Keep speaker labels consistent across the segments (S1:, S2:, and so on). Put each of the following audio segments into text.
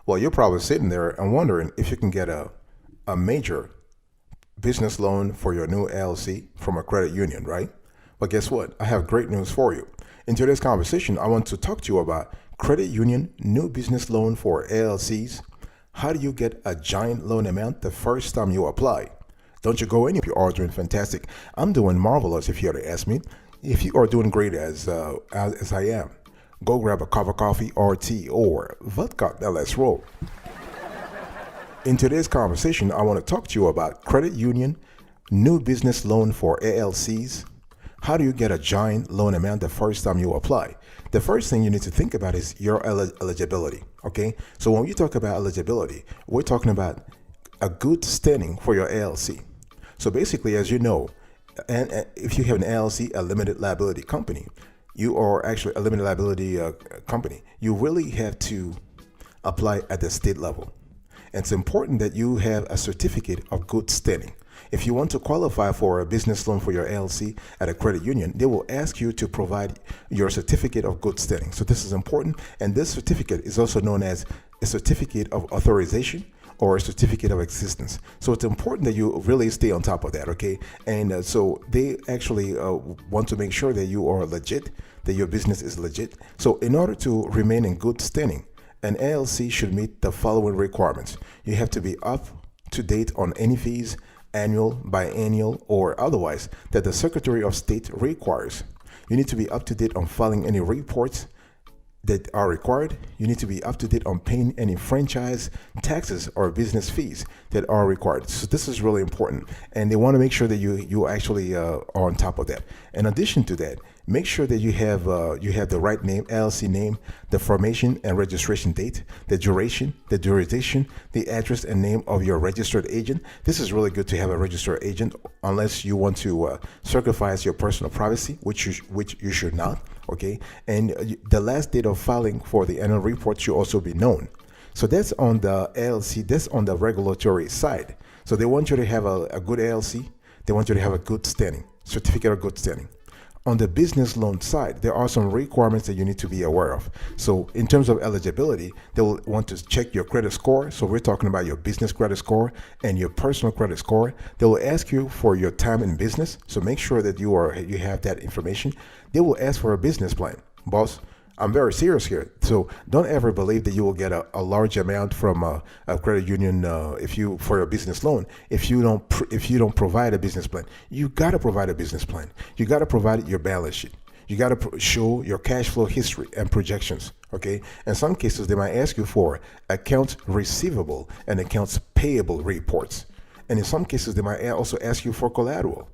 S1: Well, you're probably sitting there and wondering if you can get a major business loan for your new LLC from a credit union, right? But guess what? I have great news for you. In today's conversation, I want to talk to you about credit union new business loan for LLCs. How do you get a giant loan amount the first time you apply? Don't you go anywhere. You are doing fantastic. I'm doing marvelous if you were to ask me. If you are doing great as I am, go grab a cup of coffee or tea or vodka. Now let's roll. In today's conversation, I want to talk to you about credit union new business loan for LLCs. How do you get a giant loan amount the first time you apply? The first thing you need to think about is your eligibility. Okay, so when we talk about eligibility, we're talking about a good standing for your LLC. So basically, as you know, and if you have an LLC, a limited liability company, you are actually a limited liability company. You really have to apply at the state level. And it's important that you have a certificate of good standing. If you want to qualify for a business loan for your LLC at a credit union, they will ask you to provide your certificate of good standing. So this is important. And this certificate is also known as a certificate of authorization or a certificate of existence. So it's important that you really stay on top of that, okay? And so they actually want to make sure that you are legit, that your business is legit. So in order to remain in good standing, an LLC should meet the following requirements. You have to be up to date on any fees, annual, biannual, or otherwise, that the Secretary of State requires. You need to be up to date on filing any reports that are required. You need to be up to date on paying any franchise taxes or business fees that are required. So this is really important, and they want to make sure that you actually are on top of that. In addition to that, make sure that you have the right name, LLC name, the formation and registration date, the duration, the jurisdiction, the address and name of your registered agent. This is really good to have a registered agent, unless you want to sacrifice your personal privacy, which you should not. Okay, and the last date of filing for the annual report should also be known. So that's on the LLC. That's on the regulatory side. So they want you to have a good LLC. They want you to have a good standing, certificate of good standing. On the business loan side, there are some requirements that you need to be aware of. So in terms of eligibility, they will want to check your credit score. So we're talking about your business credit score and your personal credit score. They will ask you for your time in business. So make sure that you have that information. They will ask for a business plan. Boss, I'm very serious here. So don't ever believe that you will get a large amount from a credit union for your business loan if you don't provide a business plan. You got to provide a business plan. You got to provide your balance sheet. You got to show your cash flow history and projections. Okay. In some cases, they might ask you for accounts receivable and accounts payable reports, and in some cases, they might also ask you for collateral.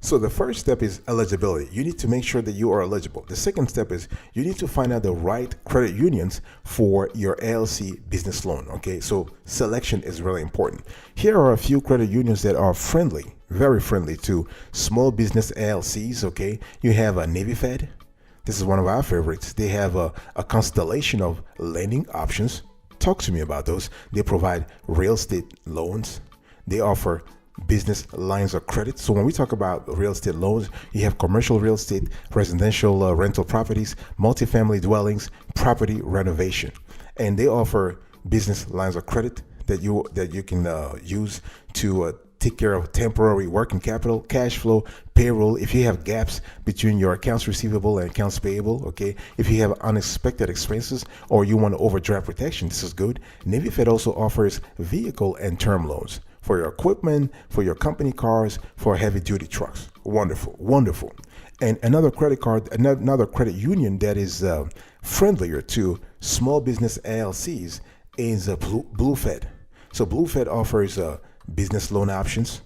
S1: So the first step is eligibility. You need to make sure that you are eligible. The second step is you need to find out the right credit unions for your LLC business loan. Okay, so selection is really important. Here are a few credit unions that are friendly, very friendly to small business LLCs. Okay, you have a Navy Fed. This is one of our favorites. They have a constellation of lending options. Talk to me about those. They provide real estate loans. They offer business lines of credit. So when we talk about real estate loans, you have commercial real estate, residential rental properties, multifamily dwellings, property renovation, and they offer business lines of credit that you can use to take care of temporary working capital, cash flow, payroll. If you have gaps between your accounts receivable and accounts payable, okay. If you have unexpected expenses or you want overdraft protection, this is good. Navy Fed also offers vehicle and term loans for your equipment, for your company cars, for heavy duty trucks. Wonderful, wonderful. And another credit credit union that is friendlier to small business LLCs is Blue Fed. So Blue Fed offers business loan options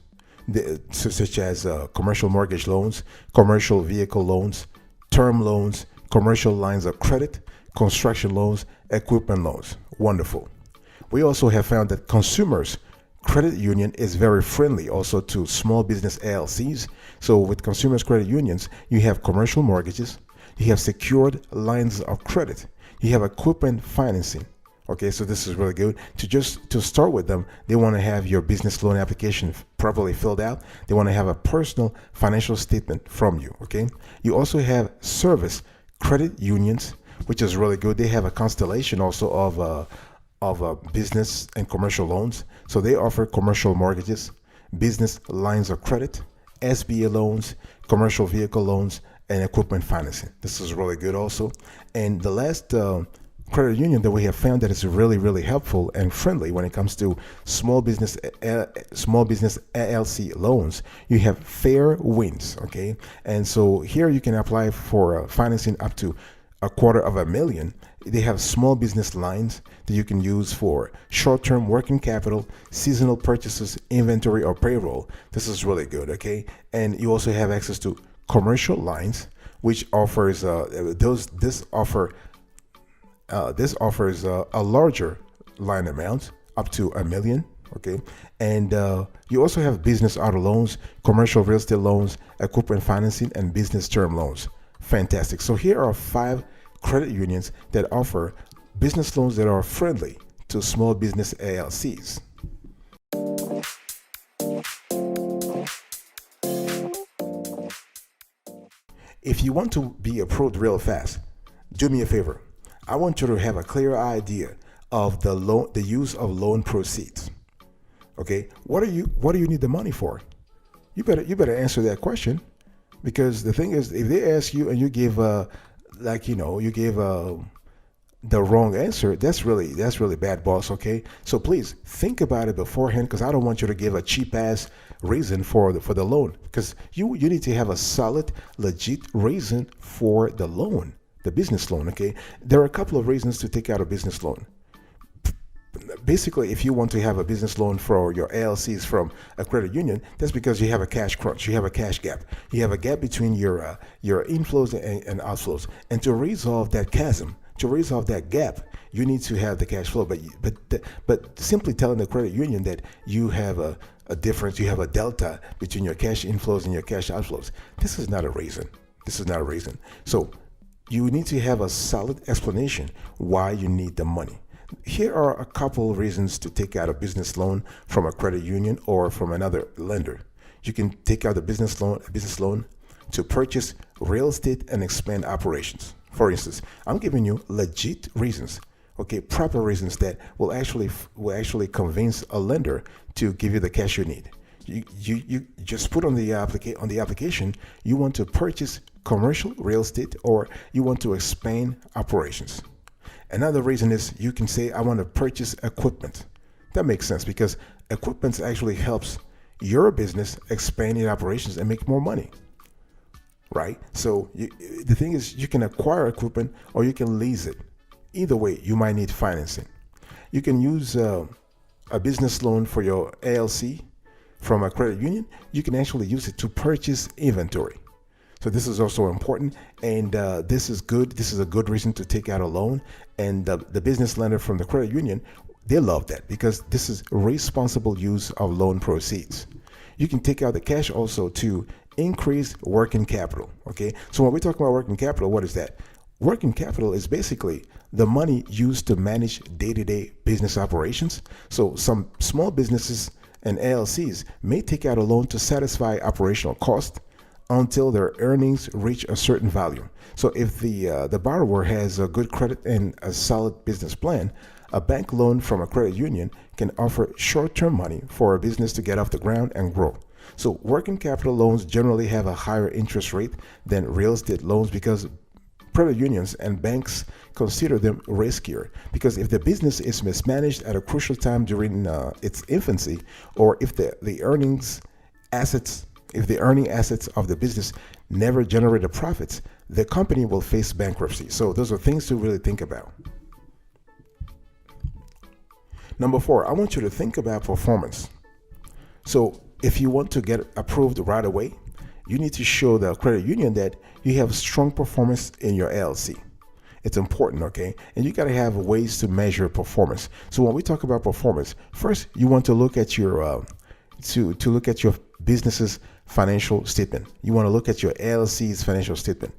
S1: such as commercial mortgage loans, commercial vehicle loans, term loans, commercial lines of credit, construction loans, equipment loans. Wonderful. We also have found that Consumers Credit Union is very friendly also to small business LLCs. So with Consumers Credit Unions, you have commercial mortgages, you have secured lines of credit, you have equipment financing. Okay, so this is really good. To start with them, they want to have your business loan application properly filled out. They want to have a personal financial statement from you. Okay, you also have service credit unions which is really good. They have a constellation also of business and commercial loans. So they offer commercial mortgages, business lines of credit, SBA loans, commercial vehicle loans, and equipment financing. This is really good also. And the last credit union that we have found that is really, really helpful and friendly when it comes to small business LLC loans, you have Fair Winds. Okay, and so here you can apply for financing up to $250,000. They have small business lines that you can use for short-term working capital, seasonal purchases, inventory, or payroll. This is really good. Okay, and you also have access to commercial lines, which offers this offers a larger line amount up to $1 million. Okay, and you also have business auto loans, commercial real estate loans, equipment financing, and business term loans. Fantastic. So here are 5 credit unions that offer business loans that are friendly to small business LLCs. If you want to be approved real fast, do me a favor. I want you to have a clear idea of the use of loan proceeds. Okay, what do you need the money for? You better answer that question, because the thing is, if they ask you and you give the wrong answer, that's really bad, boss. Okay, so please think about it beforehand, because I don't want you to give a cheap ass reason for the loan, because you need to have a solid, legit reason for the loan, the business loan. Okay, there are a couple of reasons to take out a business loan. Basically, if you want to have a business loan for your LLCs from a credit union, that's because you have a cash crunch, you have a cash gap, you have a gap between your inflows and outflows, and to resolve that chasm, to resolve that gap, you need to have the cash flow. But simply telling the credit union that you have a difference, you have a delta between your cash inflows and your cash outflows, this is not a reason. This is not a reason. So you need to have a solid explanation why you need the money. Here are a couple of reasons to take out a business loan from a credit union or from another lender. You can take out a business loan to purchase real estate and expand operations. For instance, I'm giving you legit reasons, okay, proper reasons that will actually convince a lender to give you the cash you need. You just put on the application you want to purchase commercial real estate or you want to expand operations. Another reason is you can say, I want to purchase equipment. That makes sense, because equipment actually helps your business expand its operations and make more money, right? So the thing is, you can acquire equipment or you can lease it. Either way, you might need financing. You can use a business loan for your LLC from a credit union. You can actually use it to purchase inventory. So this is also important, and this is good. This is a good reason to take out a loan. And the business lender from the credit union, they love that, because this is responsible use of loan proceeds. You can take out the cash also to increase working capital. Okay, so when we talk about working capital, what is that? Working capital is basically the money used to manage day-to-day business operations. So some small businesses and LLCs may take out a loan to satisfy operational costs until their earnings reach a certain value. So if the borrower has a good credit and a solid business plan, a bank loan from a credit union can offer short-term money for a business to get off the ground and grow. So working capital loans generally have a higher interest rate than real estate loans, because credit unions and banks consider them riskier, because if the business is mismanaged at a crucial time during its infancy, or if the earning assets of the business never generated profits, the company will face bankruptcy. So those are things to really think about. Number 4, I want you to think about performance. So if you want to get approved right away, you need to show the credit union that you have strong performance in your LLC. It's important, okay? And you got to have ways to measure performance. So when we talk about performance, first you want to look at your to look at your business's financial statement. You want to look at your LLC's financial statement.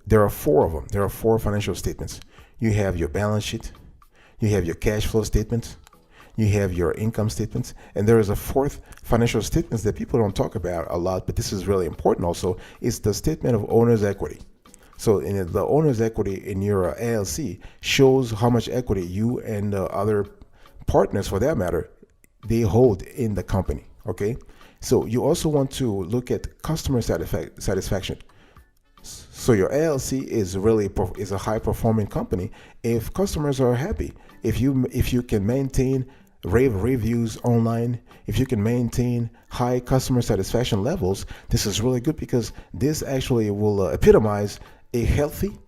S1: There are 4 of them. There are 4 financial statements. You have your balance sheet, you have your cash flow statements, you have your income statements, and there is a 4th financial statement that people don't talk about a lot, but this is really important also. It's the statement of owner's equity. So in the owner's equity in your LLC shows how much equity you and other partners, for that matter, they hold in the company. Okay. So you also want to look at customer satisfaction. So your LLC is a high performing company if customers are happy. If you can maintain rave reviews online, if you can maintain high customer satisfaction levels, this is really good because this actually will epitomize a healthy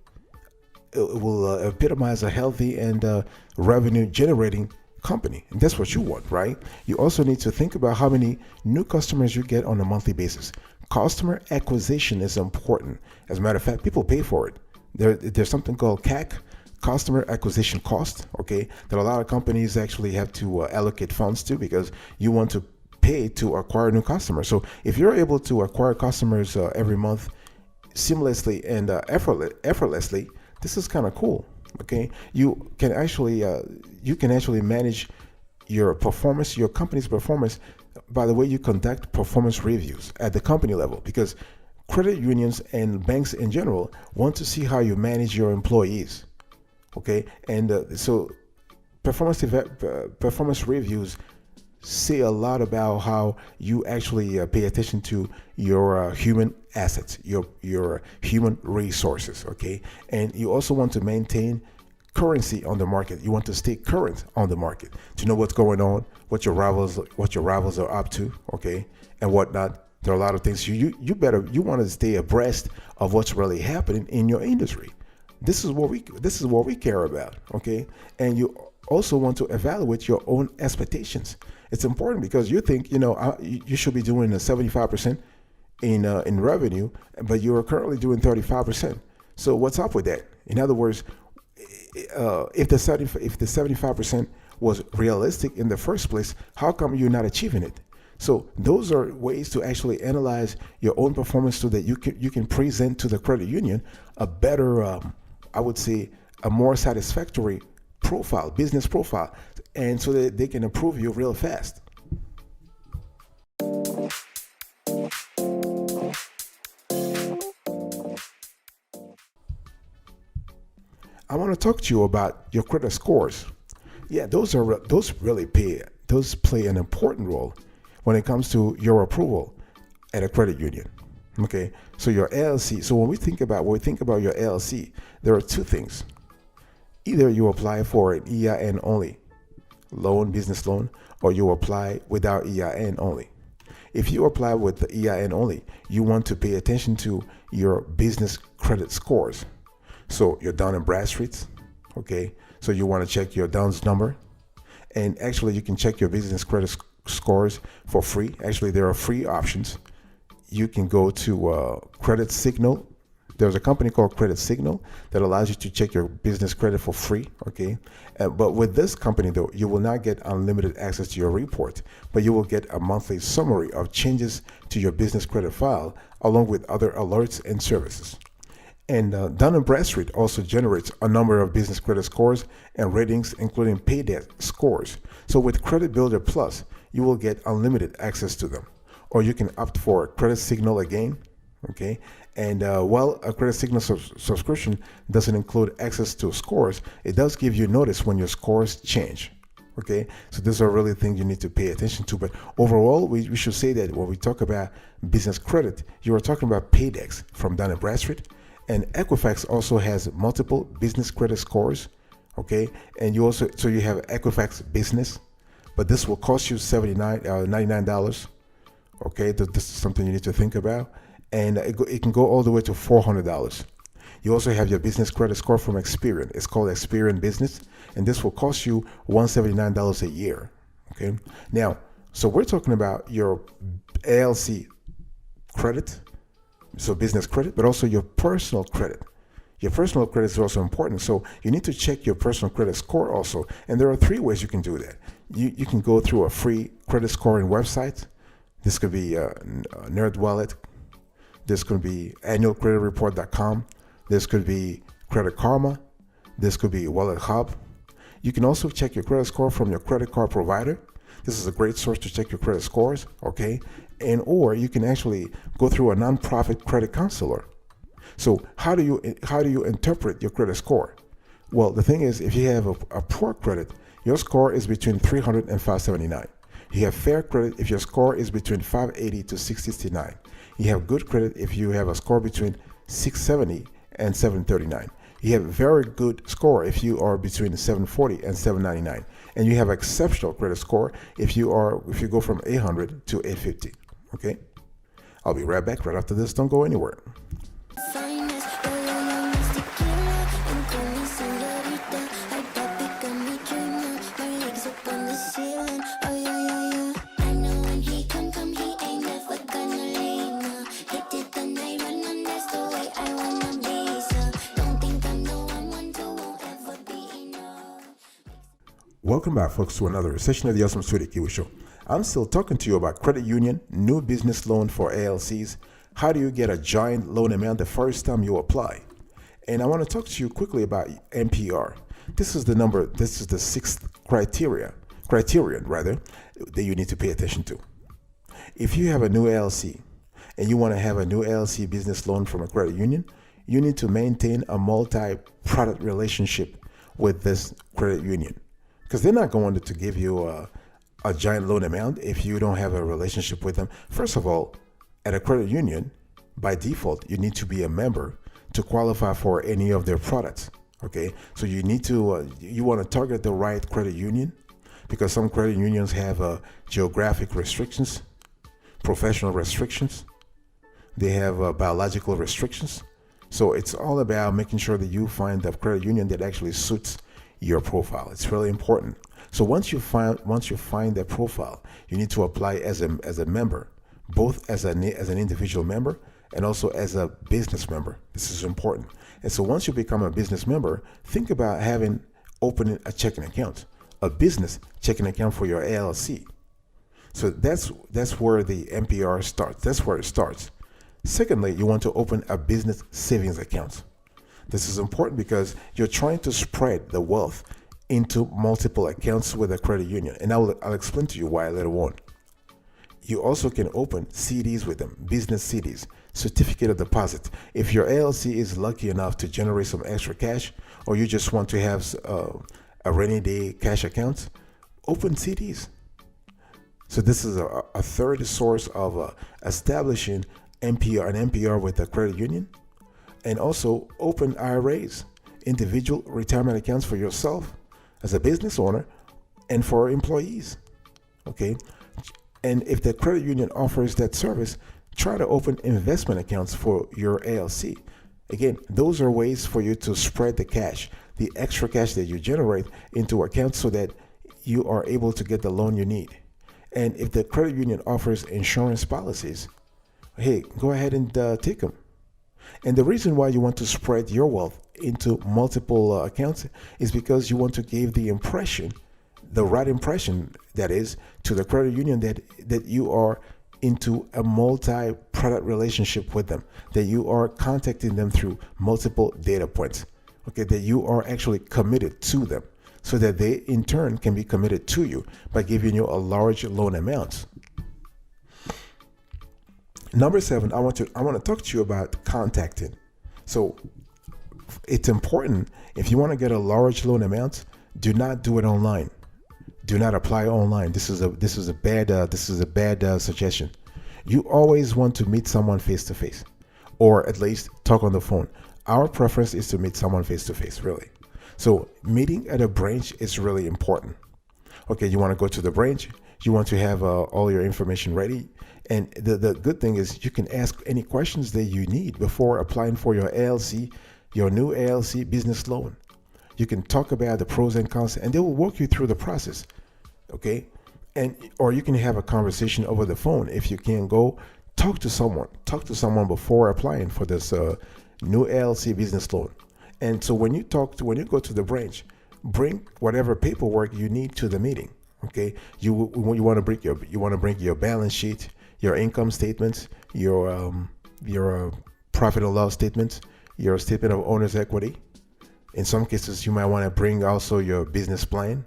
S1: and revenue generating company. And that's what you want, right? You also need to think about how many new customers you get on a monthly basis. Customer acquisition is important. As a matter of fact, people pay for it. There's something called CAC, customer acquisition cost, okay, that a lot of companies actually have to allocate funds to because you want to pay to acquire new customers. So if you're able to acquire customers every month seamlessly and effortlessly, this is kind of cool. Okay, you can actually manage your performance, your company's performance, by the way you conduct performance reviews at the company level, because credit unions and banks in general want to see how you manage your employees. Okay, and so performance reviews say a lot about how you actually pay attention to your human assets, your human resources. Okay, and you also want to maintain currency on the market. You want to stay current on the market to know what's going on, what your rivals are up to, okay, and whatnot. There are a lot of things you want to stay abreast of what's really happening in your industry. This is what we care about, okay? And you also want to evaluate your own expectations. It's important because you think you should be doing a 75% in revenue, but you are currently doing 35%. So what's up with that? In other words, if the 75% was realistic in the first place, how come you're not achieving it? So those are ways to actually analyze your own performance so that you can present to the credit union a better, I would say, a more satisfactory profile, business profile, and so that they can approve you real fast. I want to talk to you about your credit scores. Yeah, those play an important role when it comes to your approval at a credit union. Okay, so your LLC. So when we think about your LLC, there are two things. Either you apply for an EIN only loan, business loan, or you apply without EIN only. If you apply with the EIN only, you want to pay attention to your business credit scores. So your Dun and Bradstreet, okay? So you want to check your Dun's number. And actually, you can check your business credit scores for free. Actually, there are free options. You can go to Credit Signal. There's a company called Credit Signal that allows you to check your business credit for free, okay? But with this company, though, you will not get unlimited access to your report, but you will get a monthly summary of changes to your business credit file, along with other alerts and services. And Dun & Bradstreet also generates a number of business credit scores and ratings, including pay debt scores. So with Credit Builder Plus, you will get unlimited access to them. Or you can opt for Credit Signal again, okay? And while a Credit Signal subscription doesn't include access to scores, it does give you notice when your scores change, okay? So these are really things you need to pay attention to. But overall, we should say that when we talk about business credit, you are talking about Paydex from Dun & Bradstreet. And Equifax also has multiple business credit scores, okay? And you have Equifax Business, but this will cost you $99, okay? This is something you need to think about. And it can go all the way to $400. You also have your business credit score from Experian. It's called Experian Business, and this will cost you $179 a year, okay? Now, so we're talking about your LLC credit, so business credit, but also your personal credit. Your personal credit is also important. So you need to check your personal credit score also. And there are three ways you can do that. You can go through a free credit scoring website. This could be NerdWallet. This could be annualcreditreport.com. This could be Credit Karma. This could be Wallet Hub. You can also check your credit score from your credit card provider. This is a great source to check your credit scores, okay? Or you can actually go through a nonprofit credit counselor. So how do you interpret your credit score? Well, the thing is, if you have a poor credit, your score is between 300 and 579. You have fair credit if your score is between 580 to 669. You have good credit if you have a score between 670 and 739. You have very good score if you are between 740 and 799. And you have exceptional credit score if you go from 800 to 850. Okay? I'll be right back right after this. Don't go anywhere. Welcome back, folks, to another session of the Awesome Studio Kiwi Show. I'm still talking to you about credit union, new business loan for LLCs. How do you get a giant loan amount the first time you apply? And I want to talk to you quickly about MPR. This is the sixth criterion that you need to pay attention to. If you have a new LLC and you want to have a new LLC business loan from a credit union, you need to maintain a multi-product relationship with this credit union. Because they're not going to give you a giant loan amount if you don't have a relationship with them. First of all, at a credit union, by default, you need to be a member to qualify for any of their products. Okay, so you need to you want to target the right credit union, because some credit unions have geographic restrictions, professional restrictions, they have biological restrictions. So it's all about making sure that you find the credit union that actually suits your profile. It's really important. So once you find that profile, you need to apply as a member, both as an individual member and also as a business member. This is important. And so once you become a business member, think about opening a checking account, a business checking account for your LLC. So that's where the MPR starts. That's where it starts. Secondly, you want to open a business savings account. This is important because you're trying to spread the wealth into multiple accounts with a credit union. And I'll explain to you why later on. You also can open CDs with them, business CDs, certificate of deposit. If your LLC is lucky enough to generate some extra cash, or you just want to have a rainy day cash account, open CDs. So this is a third source of establishing an MPR with a credit union. And also open IRAs, individual retirement accounts for yourself as a business owner and for employees. Okay. And if the credit union offers that service, try to open investment accounts for your LLC. Again, those are ways for you to spread the cash, the extra cash that you generate, into accounts so that you are able to get the loan you need. And if the credit union offers insurance policies, hey, go ahead and take them. And the reason why you want to spread your wealth into multiple accounts is because you want to give the right impression, that is, to the credit union that you are into a multi-product relationship with them, that you are contacting them through multiple data points, okay, that you are actually committed to them, so that they in turn can be committed to you by giving you a large loan amount. Number 7, I want to talk to you about contacting. So it's important, if you want to get a large loan amount, do not do it online. Do not apply online. This is a bad suggestion. You always want to meet someone face to face, or at least talk on the phone. Our preference is to meet someone face to face, really. So meeting at a branch is really important. Okay, you want to go to the branch. You want to have all your information ready. And the good thing is you can ask any questions that you need before applying for your LLC, your new LLC business loan. You can talk about the pros and cons, and they will walk you through the process. Okay, or you can have a conversation over the phone. If you can go talk to someone before applying for this new LLC business loan. And so when you go to the branch, bring whatever paperwork you need to the meeting. Okay, you want to bring your balance sheet, your income statements, your profit and loss statements, your statement of owner's equity. In some cases, you might want to bring also your business plan.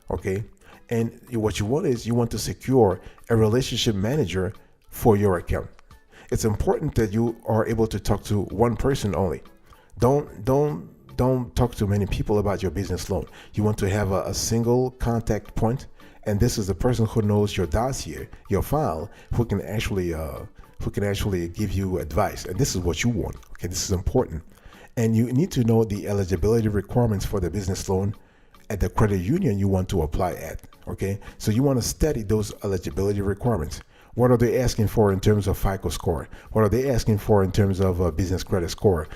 S1: Okay, and what you want to secure a relationship manager for your account. it's important that you are able to talk to one person only. Don't talk to many people about your business loan. You want to have a single contact point, and this is the person who knows your dossier, your file, who can actually give you advice. And this is what you want. Okay, this is important. And you need to know the eligibility requirements for the business loan at the credit union you want to apply at. Okay, so you want to study those eligibility requirements. What are they asking for in terms of FICO score? What are they asking for in terms of a business credit score?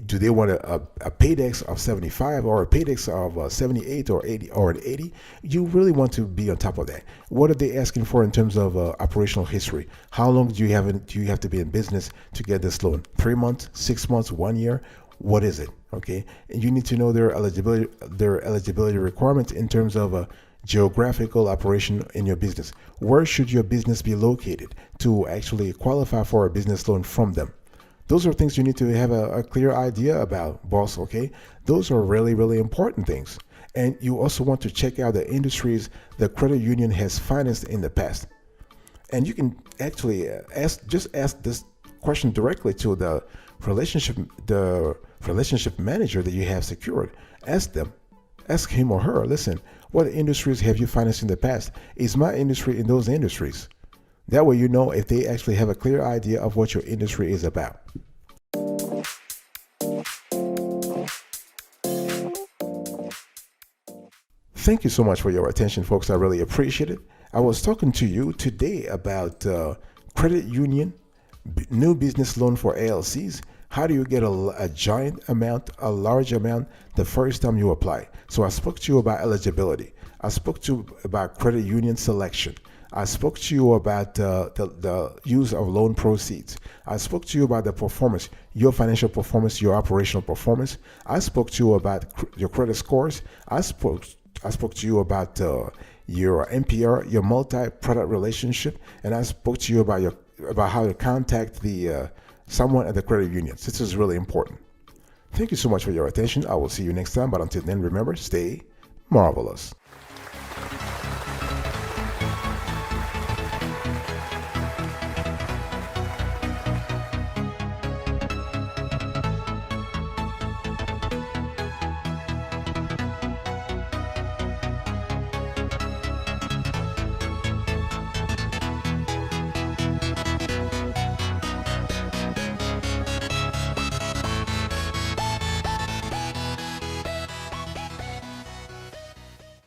S1: Do they want a paydex of 75 or a paydex of 78 or 80 or an 80? You really want to be on top of that. What are they asking for in terms of operational history? How long do you have to be in business to get this loan? 3 months, 6 months, 1 year? What is it? Okay, and you need to know their eligibility requirements in terms of geographical operation in your business. Where should your business be located to actually qualify for a business loan from them? Those are things you need to have a clear idea about, boss. Okay, those are really, really important things. And you also want to check out the industries the credit union has financed in the past. And you can actually ask this question directly to the relationship manager that you have secured. Ask him or her, listen, what industries have you financed in the past? Is my industry in those industries? That way you know if they actually have a clear idea of what your industry is about. Thank you so much for your attention, folks. I really appreciate it. I was talking to you today about credit union, new business loan for LLCs. How do you get a large amount the first time you apply? So I spoke to you about eligibility. I spoke to you about credit union selection. I spoke to you about the use of loan proceeds. I spoke to you about the performance, your financial performance, your operational performance. I spoke to you about your credit scores. I spoke to you about your MPR, your multi-product relationship, and I spoke to you about how to contact someone at the credit union. This is really important. Thank you so much for your attention. I will see you next time, but until then, remember, stay marvelous.